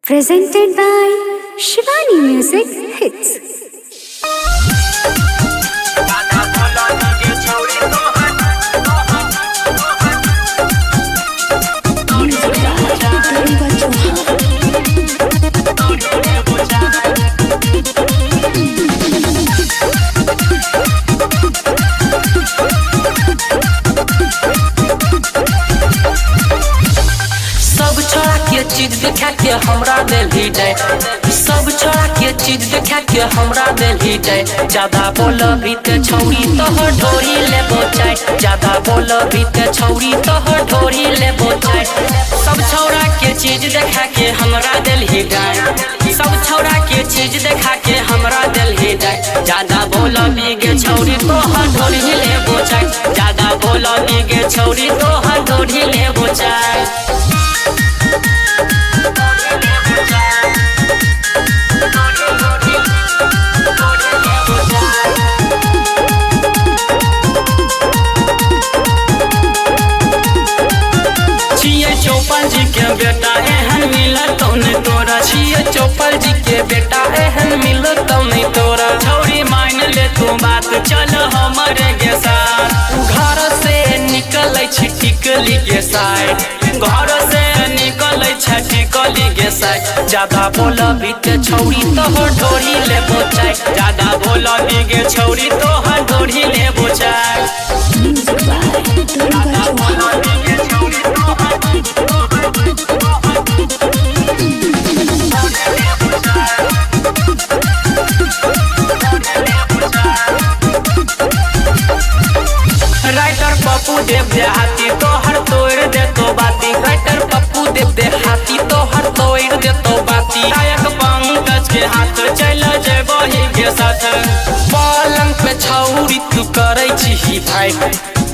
Presented by Shivani Music Hits. चीज देखा के हमरा दिल ही जाए, सब छोड़ा के चीज देखा के हमरा दिल ही जाए। ज्यादा बोलबी ते छौरी तोहर ढोरी लेबो चाहे, ज्यादा बोलबी ते छौरी तोहर ढोरी लेबो चाहे। सब छौड़ा के चीज देखा के हमरा दिल ही जाए, सब छौड़ा के चीज देखा के हमरा दिल ही जाए। ज्यादा बोलबी गे छौरी तोहर ढोरी लेबो चाहे, ज्यादा बोलबी गे छौरी तोहर ढोरी लेबो चाहे। चौपाल जी के बेटा एहन मिलत तो नहीं तोरा, छिए चौपाल जी के बेटा एहन मिलत तो नहीं तोरा। छौरी मान ले तू बात चल हमारे गे साथ, घर से निकल टिकली गे साइड, घर से निकल टिकली गे साइड। ज्यादा बोलबी ते छौरी तोहर ढोरी लेबो चाहे, ज्यादा बोलबी गे छौरी तोहर ढोरी लेबो चाहे। राइटर पप्पू देव देहाती तोहर तोड़ दे तो बाती, राइटर पप्पू देव देहाती तोहर तोड़ दे तो बाती। नायक पंकज के हाथ चल जेबो ही के साथ, पलंग पे छौरी तू करे छी भाई,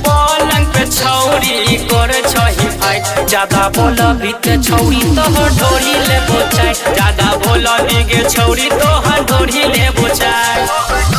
पलंग पे छौरी करे छी भाई। ज्यादा बोलबी ते छौरी तोहर ढोरी लेबो चाहे, ज्यादा बोलबी गे छौरी तोहर ढोरी लेबो चाहे।